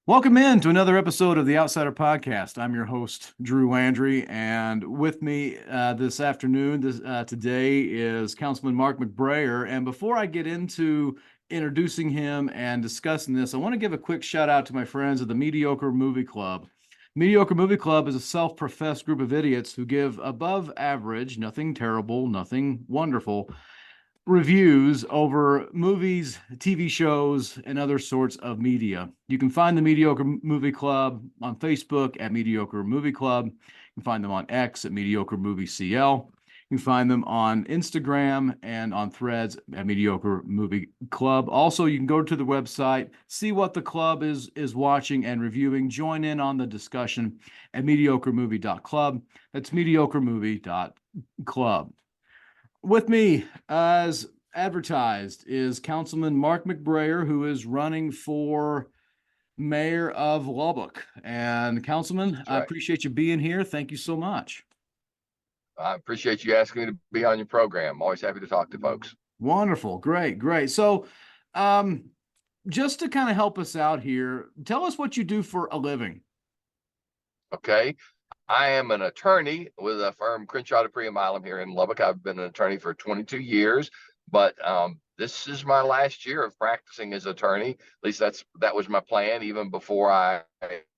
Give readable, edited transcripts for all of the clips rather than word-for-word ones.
Welcome in to another episode of the Outsider Podcast. I'm your host, Drew Landry, and with me this afternoon, today is Councilman Mark McBrayer. And before I get into introducing him and discussing this, I want to give a quick shout out to my friends at the Mediocre Movie Club. Mediocre Movie Club is a self-professed group of idiots who give above average, nothing terrible, nothing wonderful, reviews over movies, TV shows, and other sorts of media. You can find the Mediocre Movie Club on Facebook at Mediocre Movie Club. You can find them on X at Mediocre Movie CL. You can find them on Instagram and on Threads at Mediocre Movie Club. Also, you can go to the website, see what the club is watching and reviewing. Join in on the discussion at mediocremovie.club. That's mediocremovie.club. With me, as advertised, is Councilman Mark McBrayer, who is running for mayor of Lubbock. And Councilman, That's I right. appreciate you being here. Thank you so much. I appreciate you asking me to be on your program. I'm always happy to talk to folks. Wonderful. Great, great. So, um, just to kind of help us out here, tell us what you do for a living. Okay. I am an attorney with a firm, Crenshaw Dupree and Milam here in Lubbock. I've been an attorney for 22 years, but this is my last year of practicing as attorney. At least that was my plan. Even before I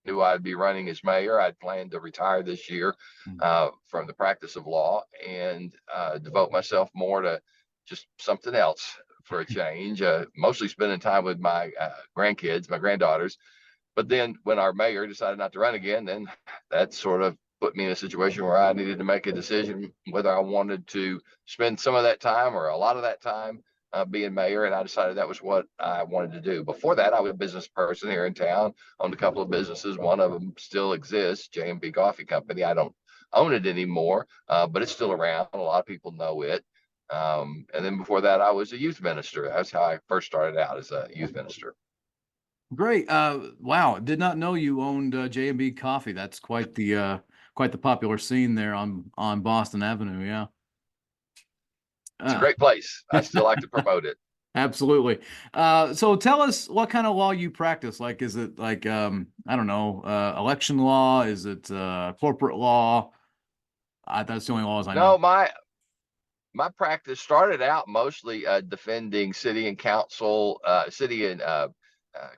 knew I'd be running as mayor, I'd planned to retire this year from the practice of law and devote myself more to just something else for a change. Mostly spending time with my grandkids, my granddaughters. But then when our mayor decided not to run again, then that sort of put me in a situation where I needed to make a decision whether I wanted to spend some of that time or a lot of that time being mayor. And I decided that was what I wanted to do. Before that, I was a business person here in town, owned a couple of businesses. One of them still exists, J&B Coffee Company. I don't own it anymore, but it's still around. A lot of people know it. And then before that, I was a youth minister. That's how I first started out, as a youth minister. Great. Wow. Did not know you owned J&B Coffee. That's quite the popular scene there on Boston Avenue. Yeah. It's a Uh, great place. I still like to promote it. Absolutely. So tell us what kind of law you practice. Like, is it like, I don't know, election law? Is it corporate law? That's the only laws I know. No, my practice started out mostly defending city and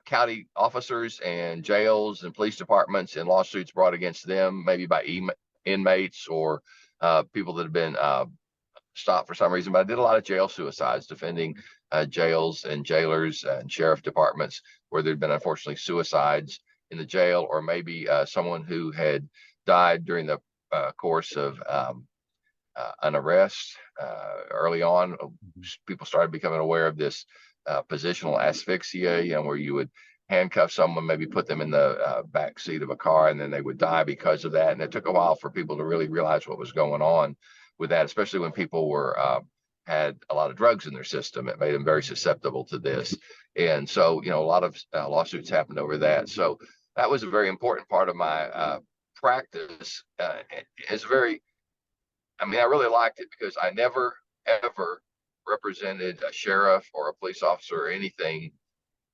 county officers and jails and police departments and lawsuits brought against them, maybe by inmates or people that have been stopped for some reason. But I did a lot of jail suicides, defending jails and jailers and sheriff departments where there'd been unfortunately suicides in the jail, or maybe someone who had died during the course of an arrest. Early on, people started becoming aware of this positional asphyxia, where you would handcuff someone, maybe put them in the back seat of a car, and then they would die because of that. And it took a while for people to really realize what was going on with that, especially when people were had a lot of drugs in their system. It made them very susceptible to this. And so, a lot of lawsuits happened over that. So that was a very important part of my practice. It's very I really liked it because I never, ever represented a sheriff or a police officer or anything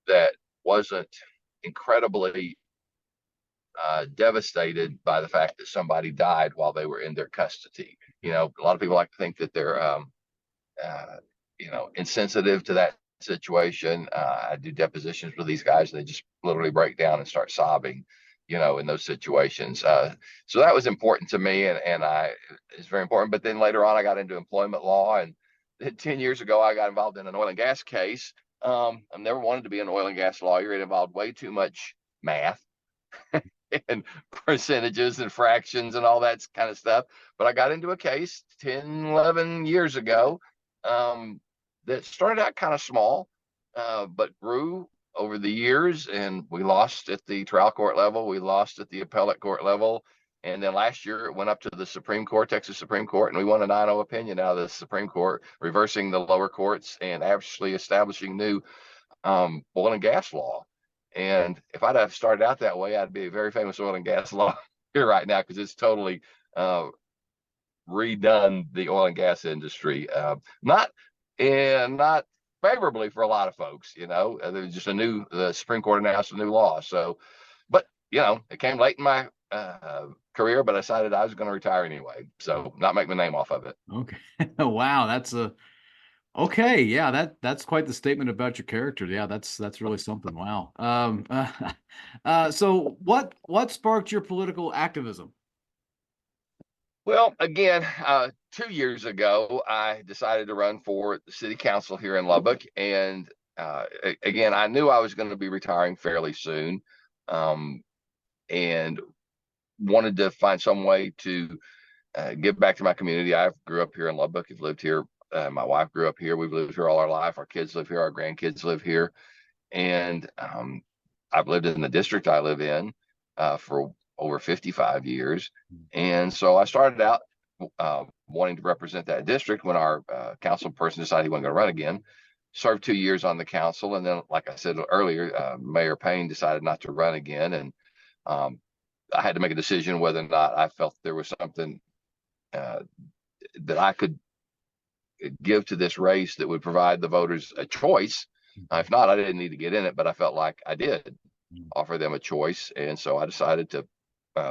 that wasn't incredibly devastated by the fact that somebody died while they were in their custody. A lot of people like to think that they're, insensitive to that situation. I do depositions with these guys, and they just literally break down and start sobbing, in those situations. So that was important to me, and it's very important. But then later on, I got into employment law, and 10 years ago, I got involved in an oil and gas case. I've never wanted to be an oil and gas lawyer. It involved way too much math and percentages and fractions and all that kind of stuff. But I got into a case 10, 11 years ago that started out kind of small, but grew over the years. And we lost at the trial court level. We lost at the appellate court level. And then last year it went up to the Supreme Court, Texas Supreme Court, and we won a 9-0 opinion out of the Supreme Court, reversing the lower courts and actually establishing new oil and gas law. And if I'd have started out that way, I'd be a very famous oil and gas lawyer right now, because it's totally redone the oil and gas industry. Not favorably for a lot of folks. There's just the Supreme Court announced a new law. So it came late in my career, but I decided I was going to retire anyway. So not make my name off of it. Okay. Wow, okay. Yeah, that's quite the statement about your character. Yeah, that's really something. Wow. So what sparked your political activism? Well, again, 2 years ago, I decided to run for the city council here in Lubbock. And again, I knew I was going to be retiring fairly soon, um, and wanted to find some way to give back to my community. I grew up here in Lubbock. I've lived here. My wife grew up here. We've lived here all our life. Our kids live here. Our grandkids live here. And I've lived in the district I live in for over 55 years. And so I started out wanting to represent that district when our council person decided he wasn't going to run again. Served 2 years on the council. And then, like I said earlier, Mayor Payne decided not to run again. And I had to make a decision whether or not I felt there was something that I could give to this race that would provide the voters a choice. If not, I didn't need to get in it, but I felt like I did offer them a choice. And so I decided to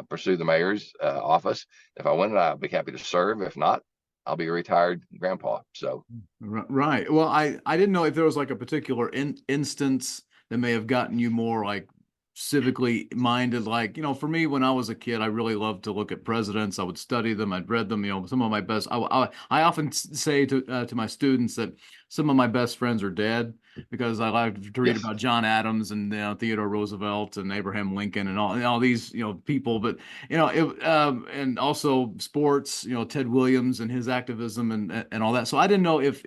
pursue the mayor's office. If I win it, I'll be happy to serve. If not, I'll be a retired grandpa. So, Right. Well, I didn't know if there was like a particular instance that may have gotten you more like civically minded. Like, for me, when I was a kid, I really loved to look at presidents. I would study them. I'd read them. Some of my best. I often say to my students that some of my best friends are dead because I like to read yes. about John Adams and Theodore Roosevelt and Abraham Lincoln and all these people. But and also sports. Ted Williams and his activism and all that. So I didn't know if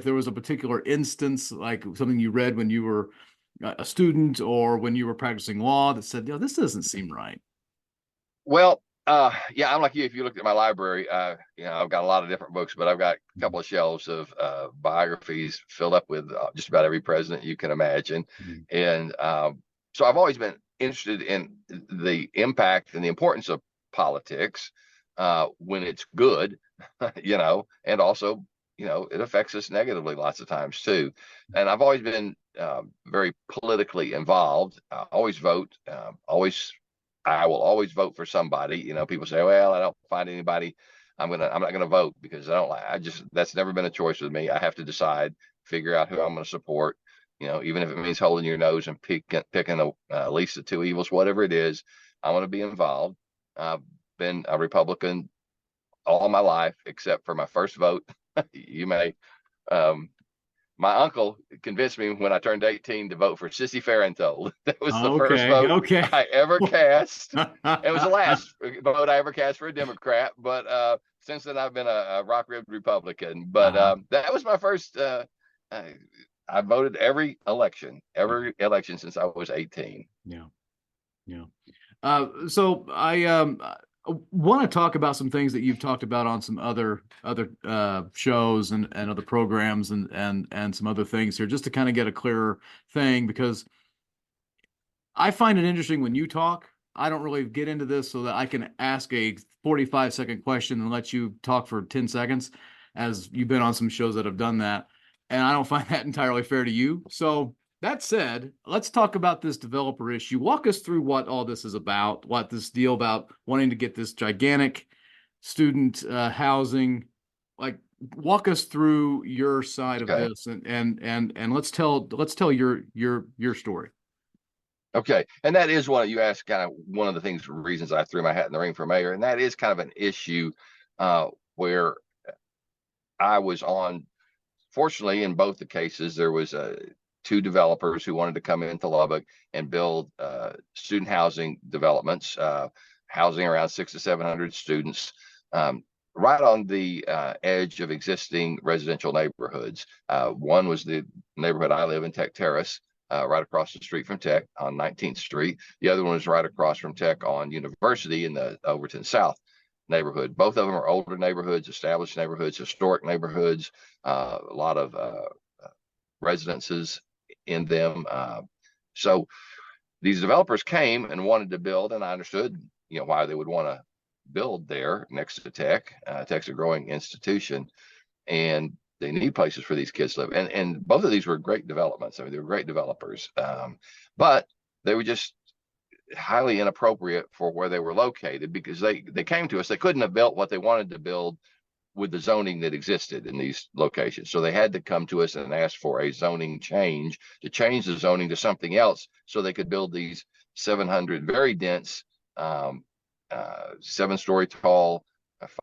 there was a particular instance like something you read when you were a student or when you were practicing law that said, this doesn't seem right. Well, yeah, I'm like you. If you looked at my library, I've got a lot of different books, but I've got a couple of shelves of biographies filled up with just about every president you can imagine. Mm-hmm. And so I've always been interested in the impact and the importance of politics when it's good, and also, it affects us negatively lots of times too. And I've always been very politically involved. I always vote, I will always vote for somebody. People say, well, I don't find anybody. I'm not gonna vote because that's never been a choice with me. I have to decide, figure out who I'm going to support. Even if it means holding your nose and picking at least the two evils, whatever it is, I want to be involved. I've been a Republican all my life, except for my first vote. You may, my uncle convinced me when I turned 18 to vote for Sissy Farenthold. That was the first vote Okay. I ever cast. It was the last vote I ever cast for a Democrat, but since then I've been a rock-ribbed Republican. But that was my first. I voted every election since I was 18. Yeah, yeah. So I want to talk about some things that you've talked about on some other shows and other programs and some other things here, just to kind of get a clearer thing, because I find it interesting when you talk. I don't really get into this so that I can ask a 45-second question and let you talk for 10 seconds, as you've been on some shows that have done that. And I don't find that entirely fair to you. So that said, let's talk about this developer issue. Walk us through what all this is about, what this deal about wanting to get this gigantic student housing, like walk us through your side of this and let's tell your story. Okay. And that is you asked kind of one of the reasons I threw my hat in the ring for mayor. And that is kind of an issue where I was on. Fortunately, in both the cases, there was two developers who wanted to come into Lubbock and build student housing developments, housing around 600 to 700 students, right on the edge of existing residential neighborhoods. One was the neighborhood I live in, Tech Terrace, right across the street from Tech on 19th Street. The other one was right across from Tech on University in the Overton South neighborhood. Both of them are older neighborhoods, established neighborhoods, historic neighborhoods, a lot of residences in them. So these developers came and wanted to build, and I understood, why they would want to build there next to Tech. Tech's a growing institution, and they need places for these kids to live. And both of these were great developments. I mean, they were great developers, but they were just highly inappropriate for where they were located, because they came to us. They couldn't have built what they wanted to build with the zoning that existed in these locations. So they had to come to us and ask for a zoning change, to change the zoning to something else so they could build these 700 very dense, 7-story tall,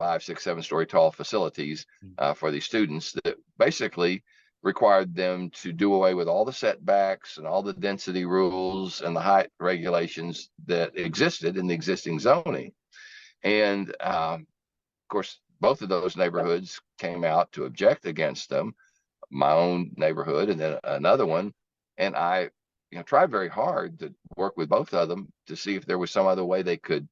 5, 6, 7-story tall facilities for these students that basically required them to do away with all the setbacks and all the density rules and the height regulations that existed in the existing zoning. And of course, both of those neighborhoods came out to object against them, my own neighborhood and then another one. And I, tried very hard to work with both of them to see if there was some other way they could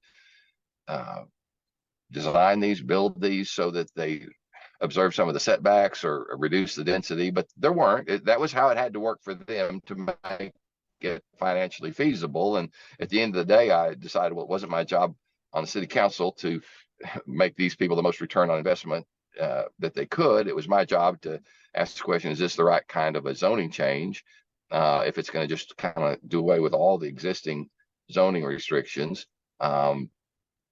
design these, build these so that they observe some of the setbacks or reduce the density, but there weren't. That was how it had to work for them to make it financially feasible. And at the end of the day, I decided, well, it wasn't my job on the city council to make these people the most return on investment that they could. It was my job to ask the question, is this the right kind of a zoning change? If it's going to just kind of do away with all the existing zoning restrictions.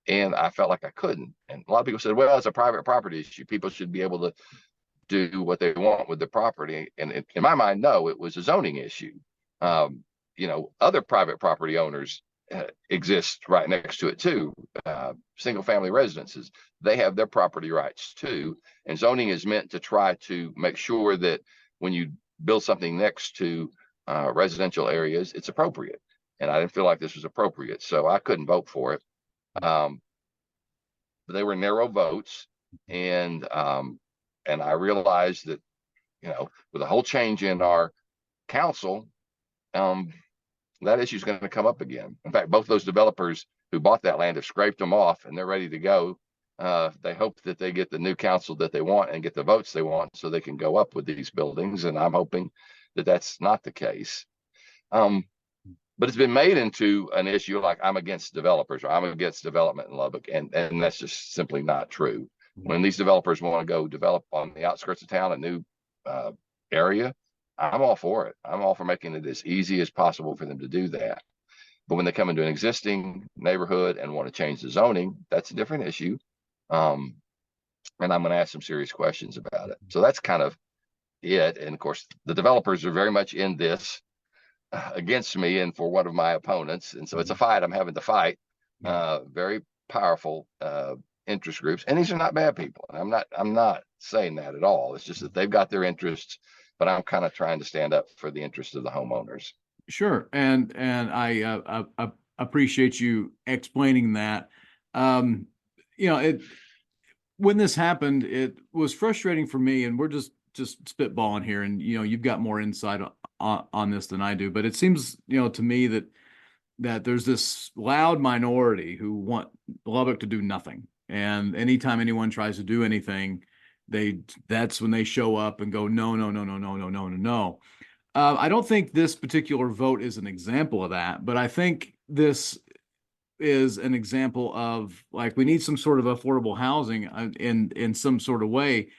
And I felt like I couldn't. And a lot of people said, well, it's a private property issue. People should be able to do what they want with the property. And in my mind, no, it was a zoning issue. Other private property owners exist right next to it too. Single family residences, they have their property rights too. And zoning is meant to try to make sure that when you build something next to residential areas, it's appropriate. And I didn't feel like this was appropriate, so I couldn't vote for it. But they were narrow votes, and I realized that, with a whole change in our council, that issue is going to come up again. In fact, both those developers who bought that land have scraped them off, and they're ready to go. They hope that they get the new council that they want and get the votes they want so they can go up with these buildings. And I'm hoping that that's not the case. But it's been made into an issue like I'm against developers or I'm against development in Lubbock. And that's just simply not true. When these developers want to go develop on the outskirts of town, a new area, I'm all for it. I'm all for making it as easy as possible for them to do that. But when they come into an existing neighborhood and want to change the zoning, that's a different issue. And I'm going to ask some serious questions about it. So that's kind of it. And of course, the developers are very much in this against me and for one of my opponents. And so it's a fight I'm having to fight. Very powerful interest groups. And these are not bad people. And I'm not saying that at all. It's just that they've got their interests, but I'm kind of trying to stand up for the interests of the homeowners. Sure. And I appreciate you explaining that. When this happened, it was frustrating for me, and we're just spitballing here, and you've got more insight on this than I do, but it seems to me that there's this loud minority who want Lubbock to do nothing, and anytime anyone tries to do anything, that's when they show up and go no. I don't think this particular vote is an example of that, but I think this is an example of, like, we need some sort of affordable housing in some sort of way.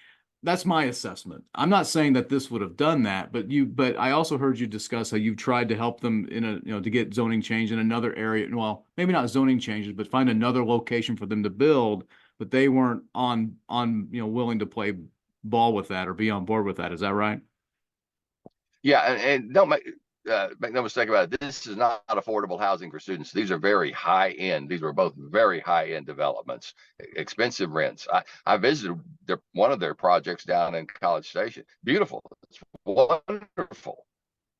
That's my assessment. I'm not saying that this would have done that, but I also heard you discuss how you've tried to help them to get zoning change in another area. Well, maybe not zoning changes, but find another location for them to build, but they weren't on willing to play ball with that or be on board with that. Is that right? Yeah, and don't make no mistake about it. This is not affordable housing for students. These are very high end. These were both very high end developments, expensive rents. I visited one of their projects down in College Station. Beautiful, it's wonderful,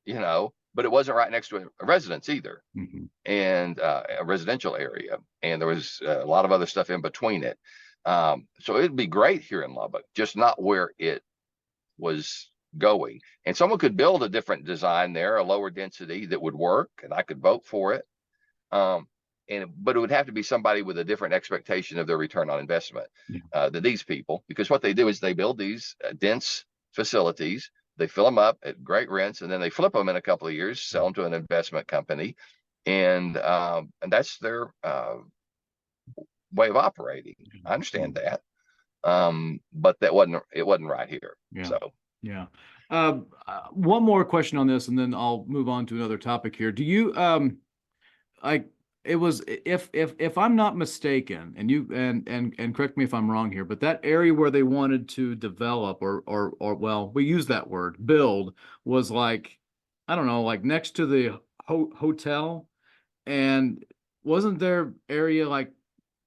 but it wasn't right next to a residence either, and a residential area. And there was a lot of other stuff in between it. So it'd be great here in Lubbock, just not where it was going. And someone could build a different design there, a lower density that would work, and I could vote for it. But it would have to be somebody with a different expectation of their return on investment than these people, because what they do is they build these dense facilities, they fill them up at great rents, and then they flip them in a couple of years, sell them to an investment company, and that's their way of operating. I understand that, but it wasn't right here. So. Yeah. One more question on this, and then I'll move on to another topic here. Do you it was, if I'm not mistaken, and you and correct me if I'm wrong here, but that area where they wanted to develop or well, we use that word, build, was like, I don't know, like next to the hotel. And wasn't their area like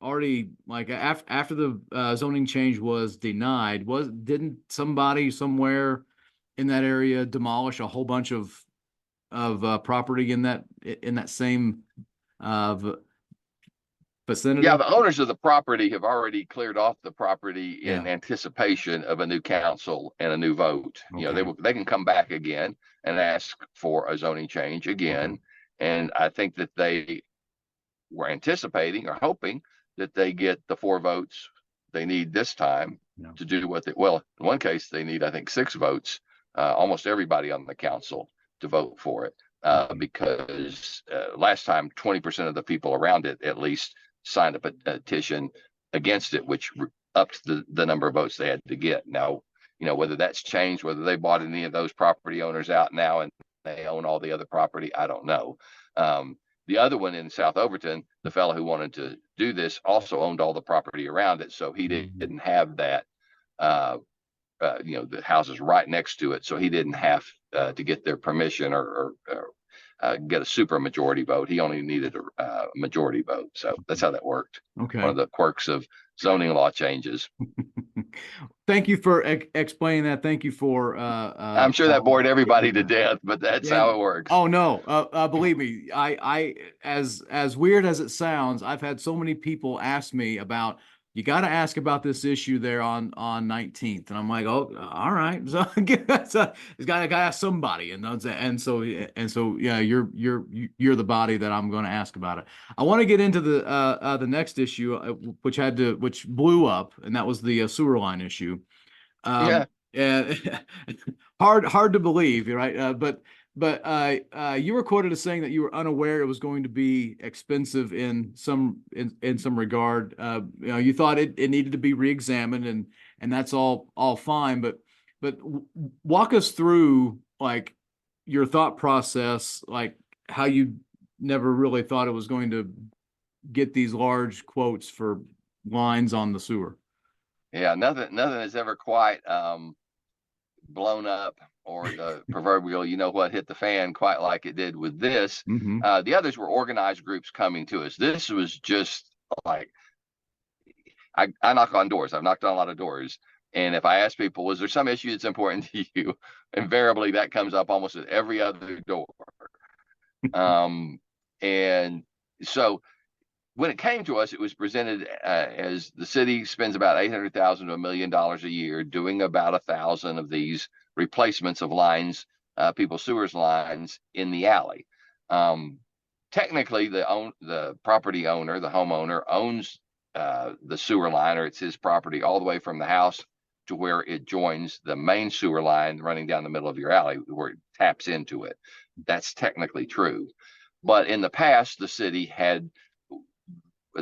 already like after the zoning change was denied, was didn't somebody somewhere in that area demolish a whole bunch of property in that same uh Yeah, vicinity? the owners of the property have already cleared off the property in Yeah. anticipation of a new council and a new vote. Okay. They can come back again and ask for a zoning change Okay. again. And I think that they were anticipating or hoping that they get the 4 votes they need this time Yeah. to do what they, well, in one case, they need, I think, 6 votes, almost everybody on the council to vote for it. Okay. Because last time, 20% of the people around it at least signed a petition against it, which upped the number of votes they had to get. Now, whether that's changed, whether they bought any of those property owners out now and they own all the other property, I don't know. The other one in South Overton, the fellow who wanted to do this also owned all the property around it, so he Mhm. didn't have that. Uh, the house is right next to it, so he didn't have to get their permission or get a super majority vote. He only needed a majority vote, so that's how that worked. One Okay. of the quirks of zoning law changes. Thank you for explaining that. Thank you for I'm sure that bored everybody getting to that. death, but that's Yeah. how it works. Oh no. Believe me, as weird as it sounds, I've had so many people ask me about. You got to ask about this issue there on 19th, and I'm like, oh, all right. So it's got to ask somebody, and so yeah, you're the body that I'm going to ask about it. I want to get into the next issue, which blew up, and that was the sewer line issue. Yeah. And hard to believe, right? But you were quoted as saying that you were unaware it was going to be expensive in some regard. You thought it needed to be reexamined, and that's all fine. But walk us through like your thought process, like how you never really thought it was going to get these large quotes for lines on the sewer. Yeah, nothing has ever quite blown up, or the proverbial, hit the fan quite like it did with this. Mm-hmm. The others were organized groups coming to us. This was just like, I knock on doors. I've knocked on a lot of doors. And if I ask people, was there some issue that's important to you? Invariably, that comes up almost at every other door. Um, and so when it came to us, it was presented as the city spends about $800,000 to $1 million a year doing about 1,000 of these replacements of lines, people's sewers lines in the alley. Technically, the property owner, the homeowner, owns the sewer line, or it's his property all the way from the house to where it joins the main sewer line running down the middle of your alley, where it taps into it. That's technically true. But in the past, the city had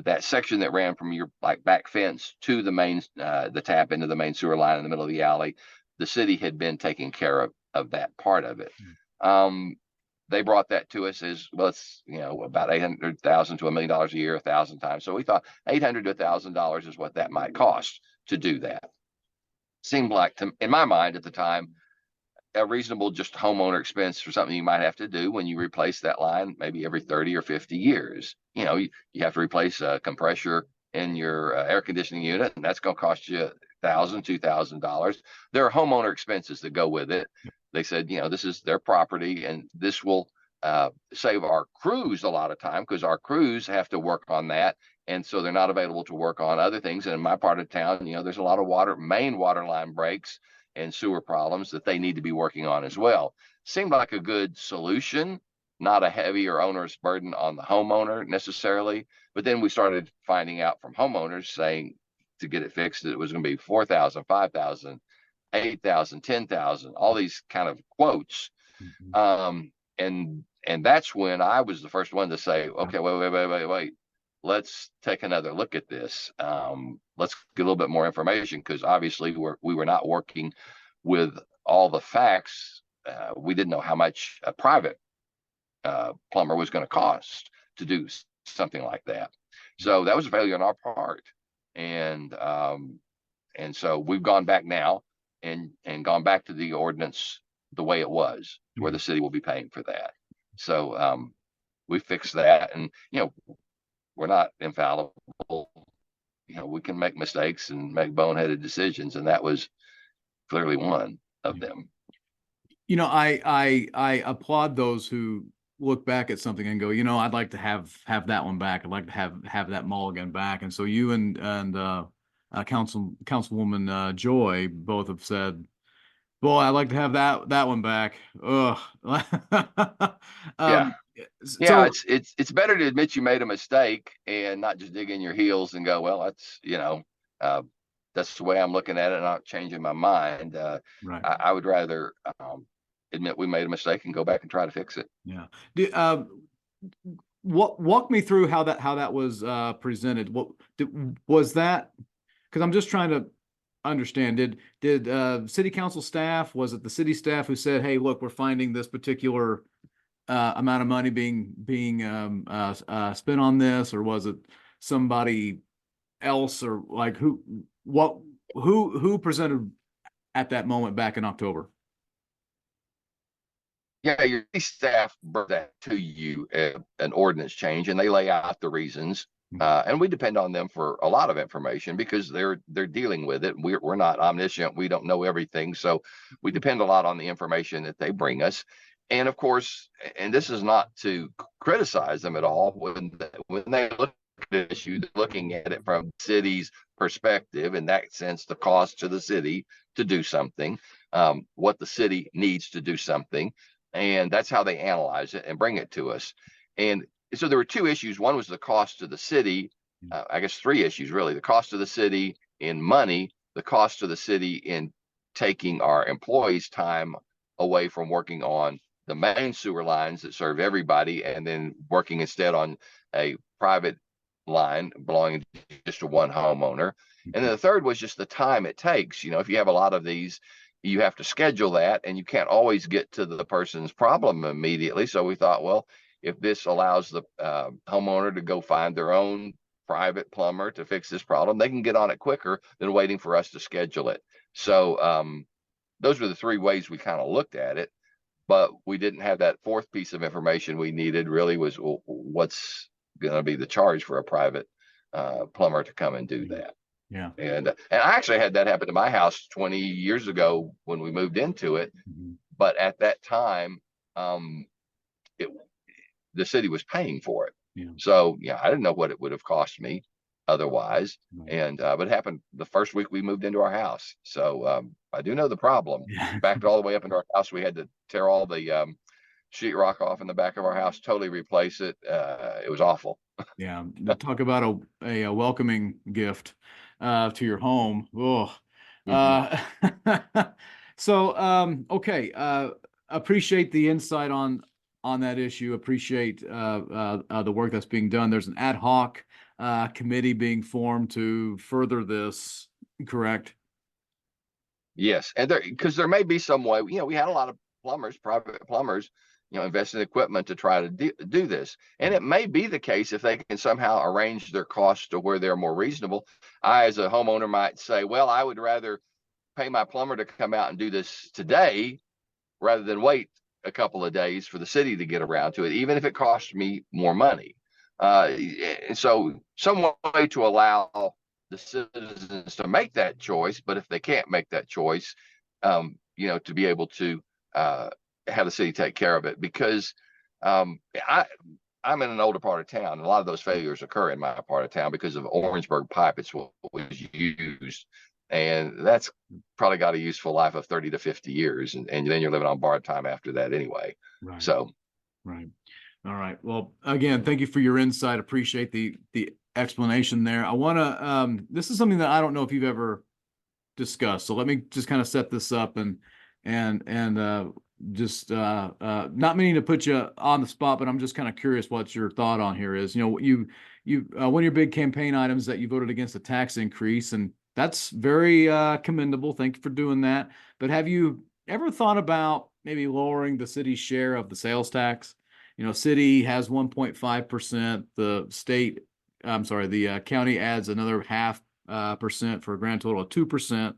that section that ran from your like back fence to the tap into the main sewer line in the middle of the alley. The city had been taking care of that part of it. They brought that to us as well. It's about 800,000 to $1 million a year, 1,000 times. So we thought 800 to $1,000 is what that might cost to do that. Seemed like, in my mind at the time, a reasonable just homeowner expense for something you might have to do when you replace that line maybe every 30 or 50 years. You have to replace a compressor in your air conditioning unit, and that's going to cost you $1,000, $2,000. There are homeowner expenses that go with it. They said, this is their property, and this will save our crews a lot of time, because our crews have to work on that. And so they're not available to work on other things. And in my part of town, there's a lot of main water line breaks and sewer problems that they need to be working on as well. Seemed like a good solution, not a heavy or onerous burden on the homeowner necessarily. But then we started finding out from homeowners saying to get it fixed that it was going to be 4,000, 5,000, 8,000, 10,000, all these kind of quotes. Mhm. And that's when I was the first one to say, okay, wait. Let's take another look at this. Let's get a little bit more information, because obviously we were not working with all the facts. We didn't know how much a private plumber was going to cost to do something like that. So that was a failure on our part. And so we've gone back now and gone back to the ordinance the way it was, where the city will be paying for that. So we fixed that, and we're not infallible. We can make mistakes and make boneheaded decisions, and that was clearly one of them. I applaud those who look back at something and go, I'd like to have that one back. I'd like to have that mulligan back. And so you and Councilwoman Joy both have said, boy, I'd like to have that one back. Ugh. Yeah. So It's better to admit you made a mistake and not just dig in your heels and go, well, that's the way I'm looking at it, and not changing my mind. right. I would rather admit we made a mistake and go back and try to fix it. Yeah. Walk me through how that was presented. Was that? Because I'm just trying to understand. Did city council staff? Was it the city staff who said, "Hey, look, we're finding this particular amount of money being spent on this," or was it somebody else, or like who presented at that moment back in October? Yeah, your staff brought that to you, an ordinance change, and they lay out the reasons. And we depend on them for a lot of information because they're dealing with it. We're not omniscient. We don't know everything. So we depend a lot on the information that they bring us. And of course, and this is not to criticize them at all, when they look at the issue, they're looking at it from the city's perspective. In that sense, the cost to the city to do something, what the city needs to do something. And that's how they analyze it and bring it to us. And so there were two issues. One was the cost to the city. I guess three issues, really: the cost to the city in money, the cost to the city in taking our employees' time away from working on the main sewer lines that serve everybody, and then working instead on a private line belonging just to one homeowner. And then the third was just the time it takes. If you have a lot of these, you have to schedule that, and you can't always get to the person's problem immediately. So we thought, well, if this allows the homeowner to go find their own private plumber to fix this problem, they can get on it quicker than waiting for us to schedule it. So those were the three ways we kind of looked at it, but we didn't have that fourth piece of information we needed. Really, was what's going to be the charge for a private plumber to come and do that. Yeah. And I actually had that happen to my house 20 years ago when we moved into it. But at that time, the city was paying for it. Yeah. So I didn't know what it would have cost me otherwise. Right. And but it happened the first week we moved into our house. So I do know the problem. Yeah. Backed all the way up into our house. We had to tear all the sheetrock off in the back of our house, totally replace it. It was awful. Yeah. Talk about a welcoming gift to your home. Oh. So okay. Appreciate the insight on that issue. Appreciate the work that's being done. There's an ad hoc committee being formed to further this, correct? Yes, and because there may be some way. We had a lot of plumbers, private plumbers, invest in equipment to try to do this. And it may be the case, if they can somehow arrange their costs to where they're more reasonable. I, as a homeowner, might say, well, I would rather pay my plumber to come out and do this today rather than wait a couple of days for the city to get around to it, even if it costs me more money. And so some way to allow the citizens to make that choice, but if they can't make that choice, to be able to have the city take care of it. Because I'm in an older part of town, and a lot of those failures occur in my part of town because of Orangeburg pipe. It's what was used, and that's probably got a useful life of 30 to 50 years, and then you're living on borrowed time after that anyway. Right. So right. All right. Well, again, thank you for your insight. Appreciate the explanation there. I want to this is something that I don't know if you've ever discussed, so let me just kind of set this up and just not meaning to put you on the spot, but I'm just kind of curious what your thought on here is. You one of your big campaign items that you voted against a tax increase, and that's very commendable. Thank you for doing that. But have you ever thought about maybe lowering the city's share of the sales tax? city has 1.5%, the state, I'm sorry, the county adds another half percent for a grand total of 2%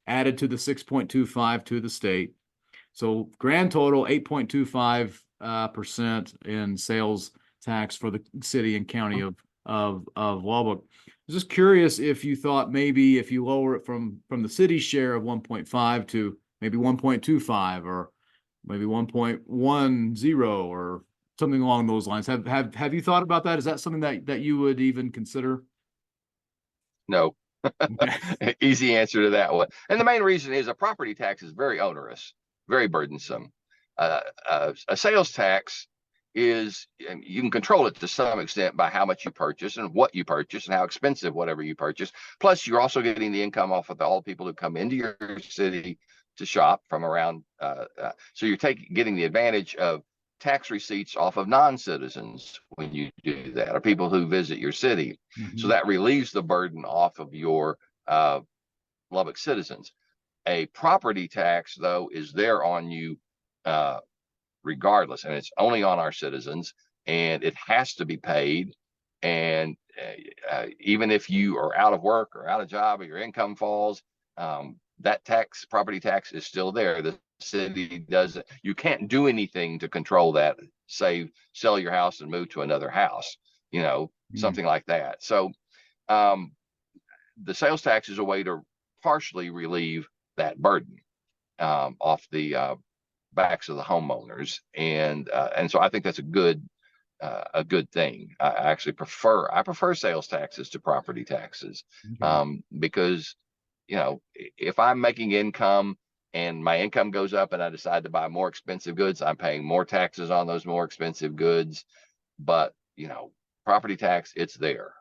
added to the 6.25 to the state. So grand total 8.25% in sales tax for the city and county of Lubbock. I was just curious if you thought maybe if you lower it from the city's share of 1.5 to maybe 1.25 or maybe 1.10 or something along those lines. Have you thought about that? Is that something that you would even consider? No. Okay. Easy answer to that one. And the main reason is a property tax is very onerous, very burdensome. A sales tax is, you can control it to some extent by how much you purchase and what you purchase and how expensive whatever you purchase. Plus, you're also getting the income off of all the people who come into your city to shop from around. So you're getting the advantage of tax receipts off of non-citizens when you do that, or people who visit your city. So that relieves the burden off of your Lubbock citizens. A property tax, though, is there on you regardless, and it's only on our citizens, and it has to be paid. And even if you are out of work or out of job or your income falls, that property tax is still there. The city doesn't, you can't do anything to control that, say sell your house and move to another house, something like that. So the sales tax is a way to partially relieve that burden off the backs of the homeowners, and so I think that's a good thing. I actually prefer sales taxes to property taxes, because if I'm making income and my income goes up and I decide to buy more expensive goods, I'm paying more taxes on those more expensive goods. But property tax, it's there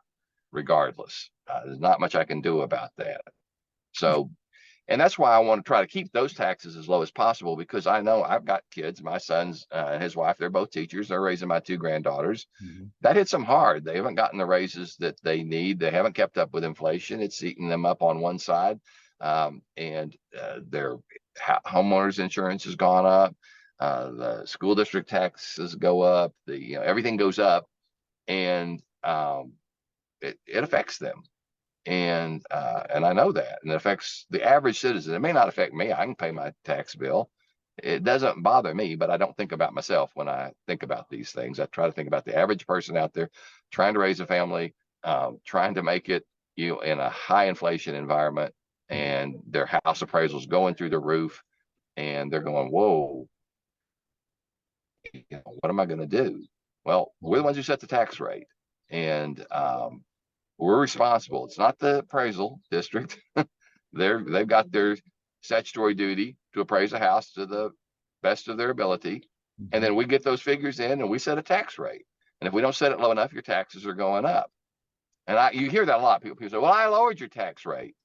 regardless. There's not much I can do about that. So, and that's why I want to try to keep those taxes as low as possible, because I know I've got kids, my sons and his wife, they're both teachers. They're raising my two granddaughters. That hits them hard. They haven't gotten the raises that they need. They haven't kept up with inflation. It's eating them up on one side. And their homeowners insurance has gone up. The school district taxes go up. Everything goes up, and it affects them. And I know that, and it affects the average citizen. It may not affect me. I can pay my tax bill. It doesn't bother me, but I don't think about myself when I think about these things. I try to think about the average person out there trying to raise a family, trying to make it, in a high inflation environment, and their house appraisals going through the roof, and they're going, whoa, what am I going to do? Well, we're the ones who set the tax rate, and we're responsible. It's not the appraisal district. They've got their statutory duty to appraise a house to the best of their ability. And then we get those figures in and we set a tax rate. And if we don't set it low enough, your taxes are going up. And you hear that a lot. People say, well, I lowered your tax rate.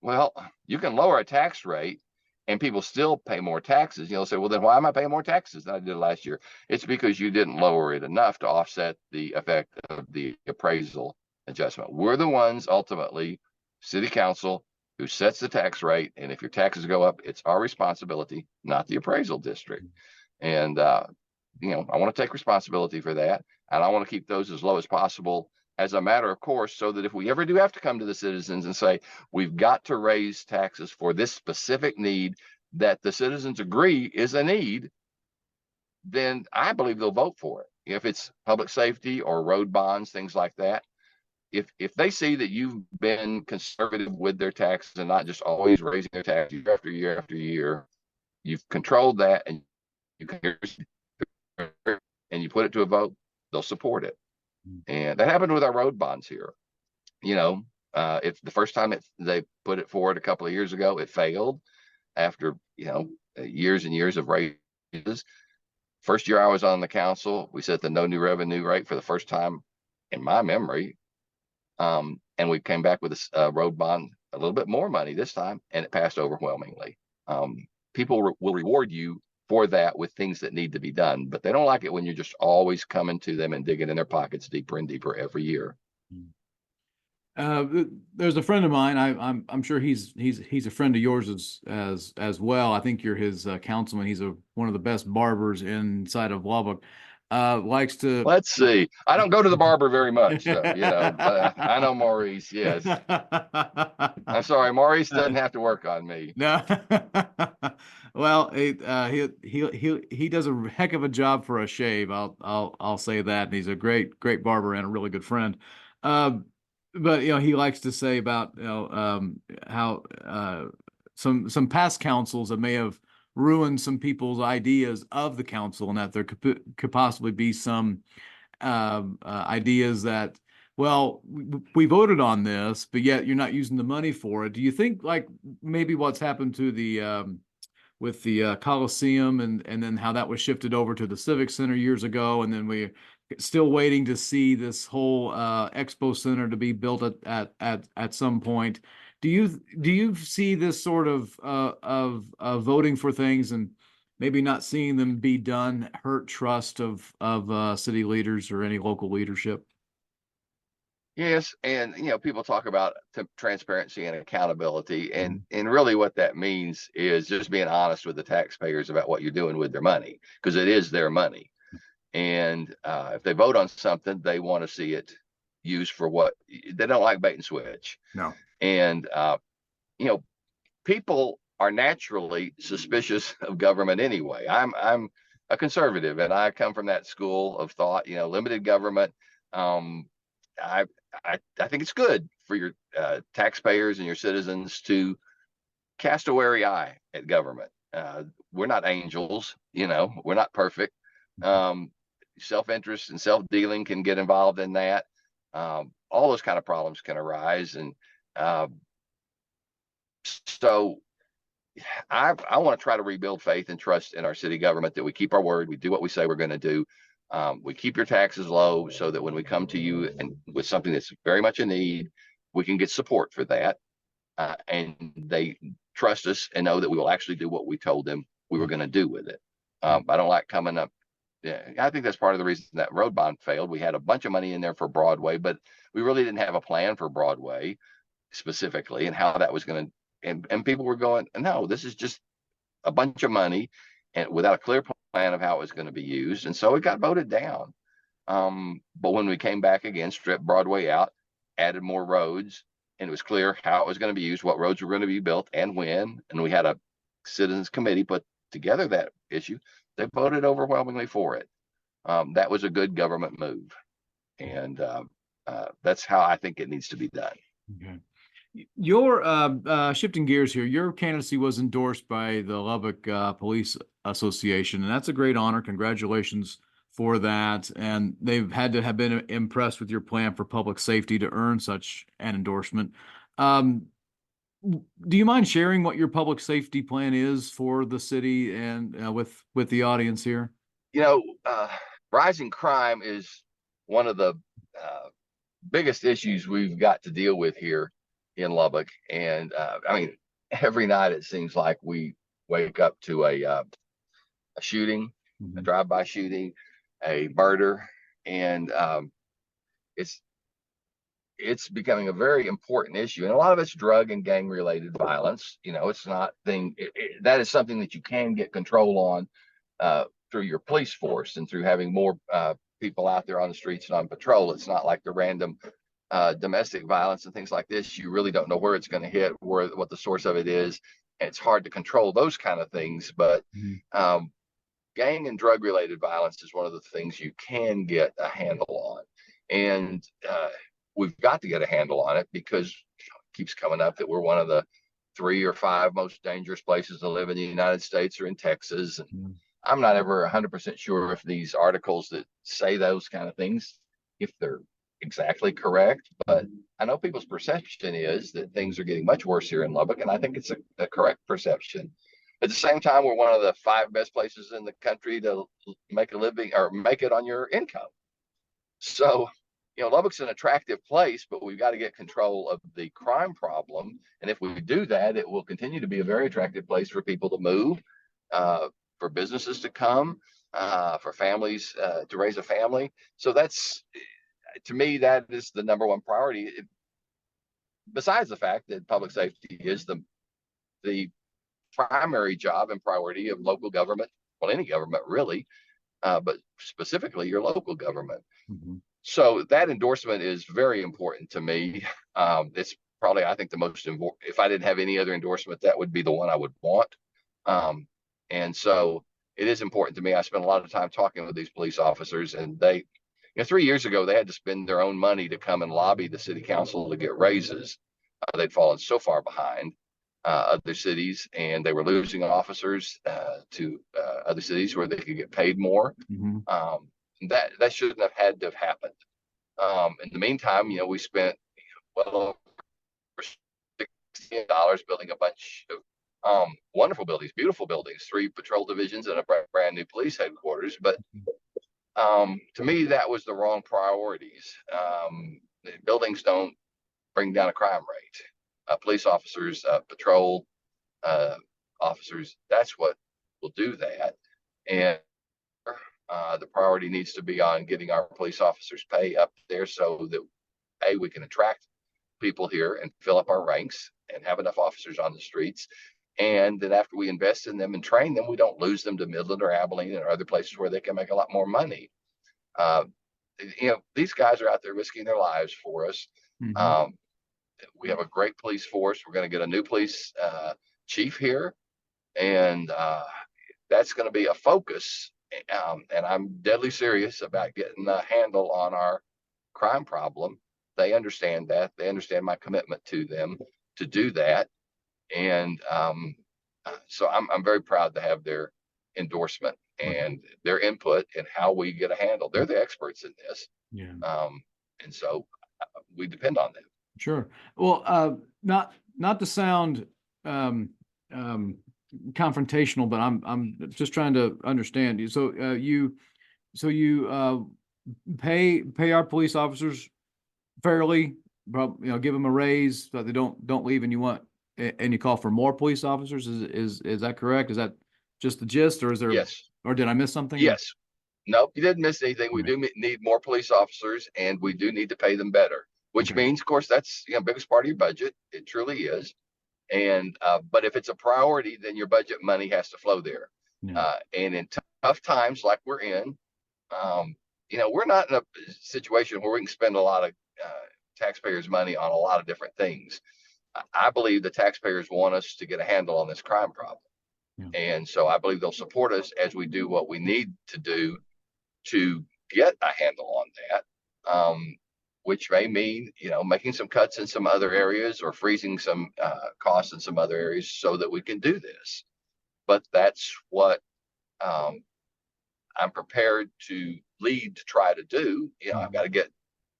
Well, you can lower a tax rate and people still pay more taxes. You'll say, well, then why am I paying more taxes than I did last year? It's because you didn't lower it enough to offset the effect of the appraisal adjustment. We're the ones, ultimately, city council, who sets the tax rate. And if your taxes go up, it's our responsibility, not the appraisal district. And, I want to take responsibility for that. And I want to keep those as low as possible, as a matter of course, so that if we ever do have to come to the citizens and say, we've got to raise taxes for this specific need that the citizens agree is a need, then I believe they'll vote for it. If it's public safety or road bonds, things like that. If they see that you've been conservative with their taxes and not just always raising their taxes year after year after year, you've controlled that, and you put it to a vote, they'll support it. And that happened with our road bonds here. If the first time they put it forward a couple of years ago, it failed after years and years of raises. First year I was on the council, we set the no new revenue rate for the first time in my memory. And we came back with a road bond, a little bit more money this time, and it passed overwhelmingly. People will reward you for that with things that need to be done, but they don't like it when you're just always coming to them and digging in their pockets deeper and deeper every year. There's a friend of mine. I'm sure he's a friend of yours as well. I think you're his councilman. He's one of the best barbers inside of Lubbock. likes to. Let's see. I don't go to the barber very much, though. I know Maurice. Yes. I'm sorry, Maurice doesn't have to work on me. No. Well, he does a heck of a job for a shave. I'll say that. And he's a great barber and a really good friend. Um, but he likes to say about how some past councils that may have ruined some people's ideas of the council, and that there could possibly be some ideas that, well, we voted on this, but yet you're not using the money for it. Do you think like maybe what's happened to the with the Coliseum, and then how that was shifted over to the Civic Center years ago, and then we're still waiting to see this whole Expo Center to be built at some point. Do you see this sort of voting for things and maybe not seeing them be done hurt trust of city leaders or any local leadership? Yes, and people talk about transparency and accountability, and Mhm. and really what that means is just being honest with the taxpayers about what you're doing with their money, because it is their money. And if they vote on something, they want to see it used for what they don't like bait and switch. No. And you know, people are naturally suspicious of government anyway. I'm a conservative, and I come from that school of thought. Limited government. Um, I, I think it's good for your taxpayers and your citizens to cast a wary eye at government. We're not angels, we're not perfect. Um, Self-interest and self-dealing can get involved in that. All those kind of problems can arise, and uh, so I want to try to rebuild faith and trust in our city government, that we keep our word, we do what we say we're going to do. We keep your taxes low so that when we come to you and with something that's very much a need, we can get support for that. And they trust us and know that we will actually do what we told them we were going to do with it. I don't like coming up. Yeah, I think that's part of the reason that road bond failed. We had a bunch of money in there for Broadway, but we really didn't have a plan for Broadway specifically and how that was going to. And people were going, no, this is just a bunch of money, and without a clear plan of how it was going to be used. And so it got voted down. But when we came back again, stripped Broadway out, added more roads, and it was clear how it was going to be used, what roads were going to be built, and when. And we had a citizens committee put together that issue. They voted overwhelmingly for it. That was a good government move, and that's how I think it needs to be done. Okay. Your shifting gears here, your candidacy was endorsed by the Lubbock Police Association, and that's a great honor. Congratulations for that. And they've had to have been impressed with your plan for public safety to earn such an endorsement. Um, do you mind sharing what your public safety plan is for the city and with the audience here? You know, Rising crime is one of the uh, biggest issues we've got to deal with here in Lubbock. And I mean, every night it seems like we wake up to a shooting, a Mhm. drive-by shooting, a murder, and it's it's becoming a very important issue. And a lot of it's drug and gang related violence. It's not that is something that you can get control on through your police force and through having more people out there on the streets and on patrol. It's not like the random domestic violence and things like this. You really don't know where it's going to hit, what the source of it is. And it's hard to control those kind of things. But Mhm. gang and drug related violence is one of the things you can get a handle on. And we've got to get a handle on it, because it keeps coming up that we're one of the 3 or 5 most dangerous places to live in the United States or in Texas. And Mhm. I'm not ever 100% sure if these articles that say those kind of things, if they're exactly correct. But I know people's perception is that things are getting much worse here in Lubbock, and I think it's a correct perception. At the same time, we're one of the 5 best places in the country to make a living or make it on your income. So, Lubbock's an attractive place, but we've got to get control of the crime problem. And if we do that, it will continue to be a very attractive place for people to move, for businesses to come, for families to raise a family. So to me, that is the number one priority. Besides the fact that public safety is the primary job and priority of local government, well, any government really. but specifically your local government. Mhm. So that endorsement is very important to me. It's probably, I think, the most important. If I didn't have any other endorsement, that would be the one I would want. Um, and so it is important to me. I spend a lot of time talking with these police officers, and they, 3 years ago, they had to spend their own money to come and lobby the city council to get raises. They'd fallen so far behind other cities, and they were losing officers to other cities where they could get paid more. Mhm. Um, that shouldn't have had to have happened. In the meantime, we spent well over $16 building a bunch of wonderful buildings, beautiful buildings, 3 patrol divisions and a brand new police headquarters. But to me, that was the wrong priorities. Buildings don't bring down a crime rate. Police officers, patrol uh, officers, that's what will do that. And the priority needs to be on getting our police officers pay up there so that we can attract people here and fill up our ranks and have enough officers on the streets. And then after we invest in them and train them, we don't lose them to Midland or Abilene or other places where they can make a lot more money. Uh, these guys are out there risking their lives for us. Mhm. Um, we have a great police force. We're going to get a new police chief here, and that's going to be a focus. And I'm deadly serious about getting a handle on our crime problem. They understand that. They understand my commitment to them to do that. And so I'm very proud to have their endorsement Right. and their input in how we get a handle. They're the experts in this. Yeah. And so we depend on them. Sure. Well, not to sound um, um, confrontational, but I'm just trying to understand you. So you pay our police officers fairly, give them a raise so they don't leave, and you call for more police officers. Is that correct? Is that just the gist, or is there, Yes. or did I miss something? Or Yes. Nope, you didn't miss anything. We okay, do need more police officers, and we do need to pay them better. Which okay, means, of course, that's biggest part of your budget. It truly is. And but if it's a priority, then your budget money has to flow there. yeah, And in tough times like we're in, um, we're not in a situation where we can spend a lot of taxpayers' money on a lot of different things. I believe the taxpayers want us to get a handle on this crime problem. yeah, And so I believe they'll support us as we do what we need to do to get a handle on that, which may mean, making some cuts in some other areas or freezing some costs in some other areas so that we can do this. But that's what um, I'm prepared to lead to try to do. I've got to get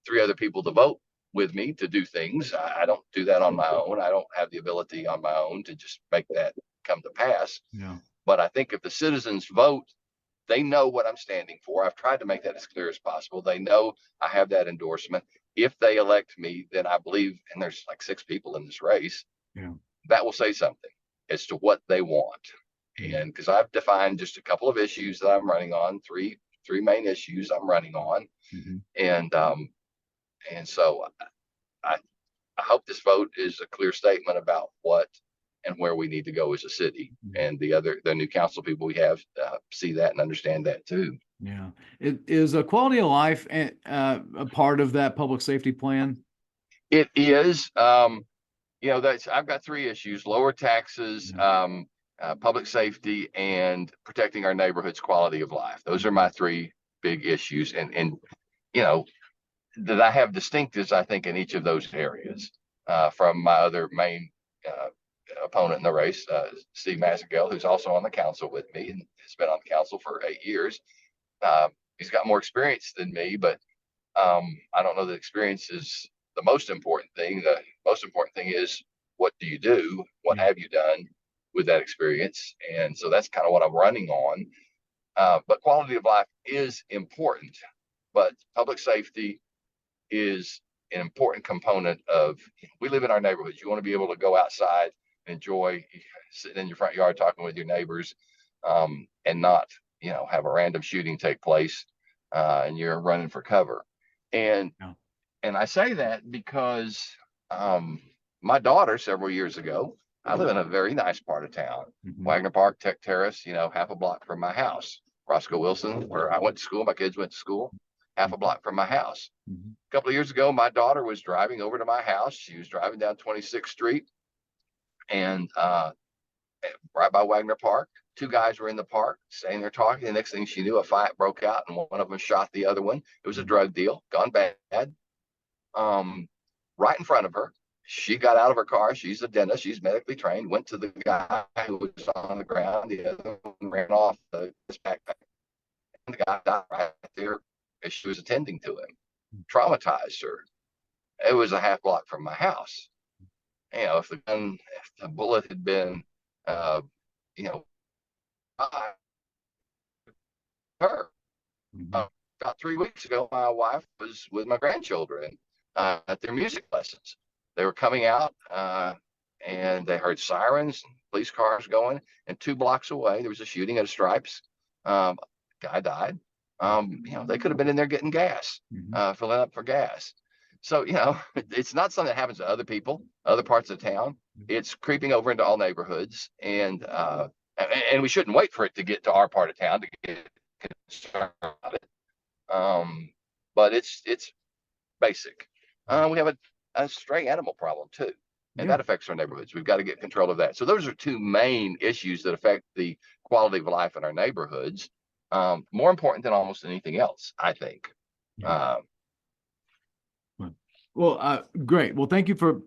3 other people to vote with me to do things. I don't do that on my own. I don't have the ability on my own to just make that come to pass. yeah, But I think if the citizens vote, they know what I'm standing for. I've tried to make that as clear as possible. They know I have that endorsement. If they elect me, then I believe, and there's like 6 people in this race, yeah, that will say something as to what they want. yeah. And because I've defined just a couple of issues that I'm running on, three main issues I'm running on, Mhm. and so I I hope this vote is a clear statement about what and where we need to go as a city. Yeah. And the new council people we have see that and understand that too. Yeah. It is a quality of life a part of that public safety plan. It is, that's I've got 3 issues: lower taxes, Yeah. public safety, and protecting our neighborhood's quality of life. Those are my 3 big issues, and you know that I have distinctives, I think, in each of those areas from my other main uh, opponent in the race, Steve Massengill, who's also on the council with me and has been on the council for 8 years. He's got more experience than me, but I don't know that experience is the most important thing. The most important thing is, what do you do? What Yeah. have you done with that experience? And so that's kind of what I'm running on. But quality of life is important, but public safety is an important component of, we live in our neighborhoods. You want to be able to go outside and enjoy sitting in your front yard talking with your neighbors, and not have a random shooting take place and you're running for cover. And Yeah. and I say that because my daughter, several years ago, I live in a very nice part of town, Mhm. Wagner Park, Tech Terrace, half a block from my house. Roscoe Wilson, where I went to school. My kids went to school, half a block from my house. Mhm. A couple of years ago, my daughter was driving over to my house. She was driving down 26th Street, and right by Wagner Park. Two guys were in the park, staying there talking. The next thing she knew, a fight broke out, and one of them shot the other one. It was a drug deal, gone bad. Um, right in front of her. She got out of her car. She's a dentist. She's medically trained. Went to the guy who was on the ground. The other one ran off his backpack. And the guy died right there as she was attending to him. Traumatized her. It was a half block from my house. If the bullet had been, uh, you know, her. Mhm. Uh, about 3 weeks ago, my wife was with my grandchildren at their music lessons. They were coming out and they heard sirens, and police cars going, and 2 blocks away there was a shooting at a Stripes. Guy died. They could have been in there getting gas, Mhm. filling up for gas. So it's not something that happens to other people, other parts of town. It's creeping over into all neighborhoods, and we shouldn't wait for it to get to our part of town to get concerned about it. But it's basic. We have a stray animal problem too, and Yeah. that affects our neighborhoods. We've got to get control of that. So those are two main issues that affect the quality of life in our neighborhoods. More important than almost anything else, I think. Yeah. Uh, Well, great. Well, thank you for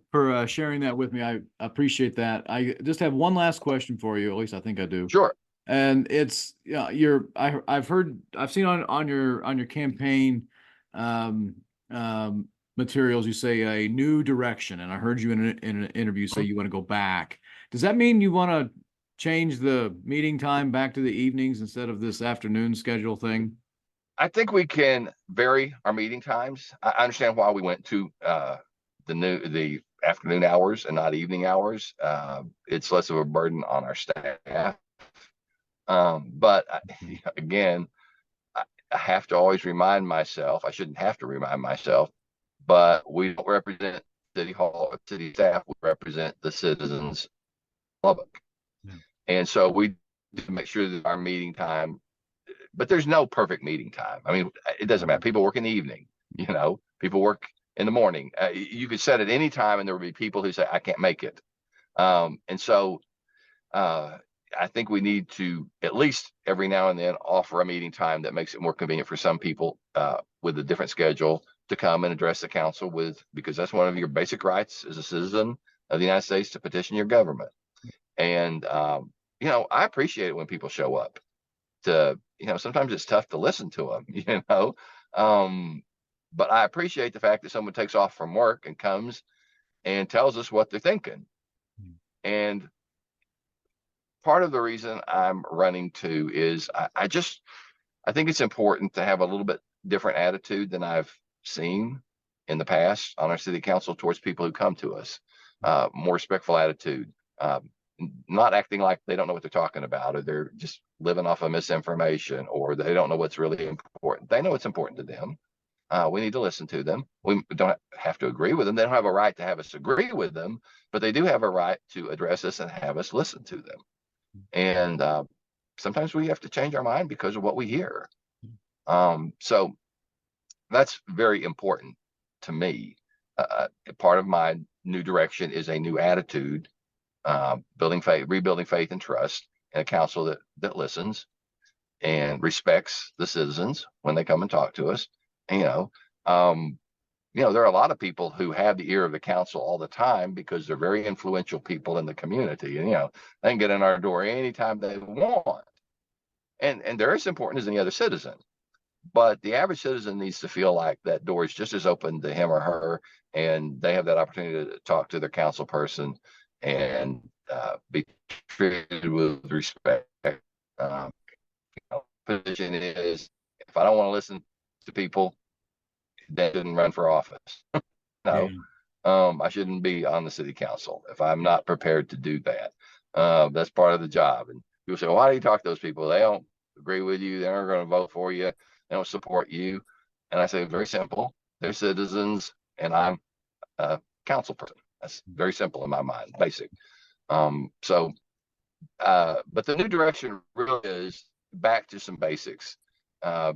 sharing that with me. I appreciate that. I just have one last question for you. At least I think I do. sure. And it's I've seen on your campaign um, materials you say a new direction, and I heard you in an interview say you want to go back. Does that mean you want to change the meeting time back to the evenings instead of this afternoon schedule thing? I think we can vary our meeting times. I understand why we went to the afternoon hours and not evening hours. It's less of a burden on our staff. But again, I have to always remind myself, I shouldn't have to remind myself, but we don't represent City Hall or city staff. We represent the citizens of Lubbock. Yeah. And so we need to make sure that our meeting time, but there's no perfect meeting time. I mean, it doesn't matter. People work in the evening, people work in the morning. You could set at any time and there would be people who say, I can't make it. And so uh, I think we need to at least every now and then offer a meeting time that makes it more convenient for some people with a different schedule to come and address the council because that's one of your basic rights as a citizen of the United States to petition your government. And, I appreciate it when people show up sometimes it's tough to listen to them. But I appreciate the fact that someone takes off from work and comes and tells us what they're thinking. And part of the reason I'm running too is I think it's important to have a little bit different attitude than I've seen in the past on our city council towards people who come to us. More respectful attitude, not acting like they don't know what they're talking about, or they're just living off of misinformation, or they don't know what's really important. They know what's important to them. We need to listen to them. We don't have to agree with them. They don't have a right to have us agree with them, but they do have a right to address us and have us listen to them. And sometimes we have to change our mind because of what we hear. So that's very important to me. Part of my new direction is a new attitude, rebuilding faith and trust in a council that listens and respects the citizens when they come and talk to us. And, there are a lot of people who have the ear of the council all the time because they're very influential people in the community. And, they can get in our door anytime they want. And they're as important as any other citizen. But the average citizen needs to feel like that door is just as open to him or her, and they have that opportunity to talk to their council person and be treated with respect. Um, Position is, if I don't want to listen to people, then I shouldn't run for office. No, Yeah. I shouldn't be on the city council if I'm not prepared to do that. That's part of the job. And people say, well, why do you talk to those people? They don't agree with you. They're not going to vote for you. They don't support you. And I say, very simple. They're citizens, and I'm a council person. That's very simple in my mind, basic. But the new direction really is back to some basics,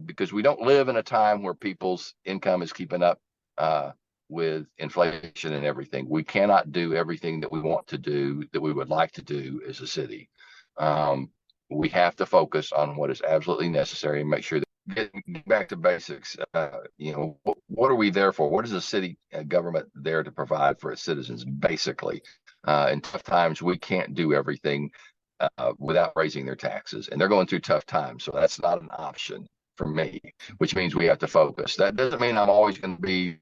because we don't live in a time where people's income is keeping up with inflation and everything. We cannot do everything that we want to do, that we would like to do as a city. We have to focus on what is absolutely necessary and make sure that get back to basics. What are we there for? What is the city government there to provide for its citizens? Basically, in tough times, we can't do everything without raising their taxes, and they're going through tough times, so that's not an option for me. Which means we have to focus. That doesn't mean I'm always going to be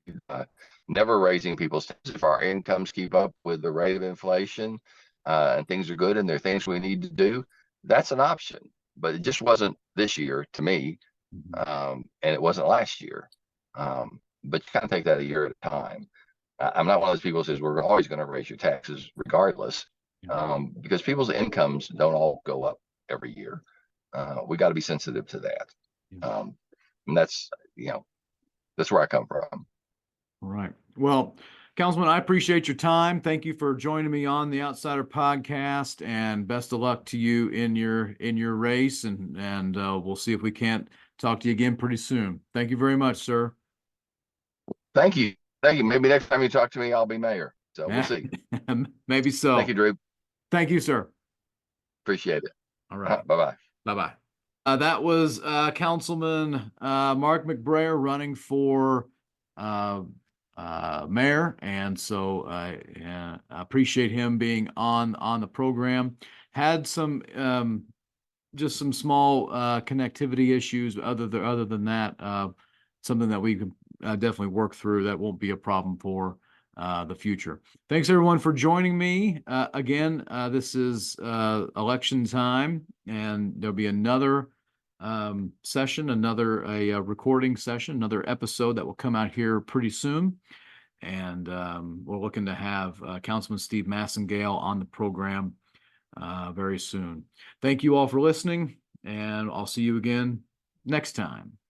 never raising people's taxes. If our incomes keep up with the rate of inflation and things are good, and there are things we need to do, that's an option. But it just wasn't this year to me. And it wasn't last year. But you kind of take that a year at a time. I'm not one of those people who says we're always going to raise your taxes regardless, because people's incomes don't all go up every year. We got to be sensitive to that. And that's where I come from. All right. Well, Councilman, I appreciate your time. Thank you for joining me on the Outsider Podcast, and best of luck to you in your race. And we'll see if we can't talk to you again pretty soon. Thank you very much, sir. Thank you. Maybe next time you talk to me, I'll be mayor. So we'll see. Maybe so. Thank you, Drew. Thank you, sir. Appreciate it. All right. Bye-bye. Bye-bye. That was Councilman Mark McBrayer running for mayor, and so I appreciate him being on the program. Had some just some small connectivity issues. Other than that, something that we can definitely work through. That won't be a problem for the future. Thanks everyone for joining me. Again, this is election time, and there'll be another session, a recording session, another episode that will come out here pretty soon. And we're looking to have Councilman Steve Massengale on the program very soon. Thank you all for listening, and I'll see you again next time.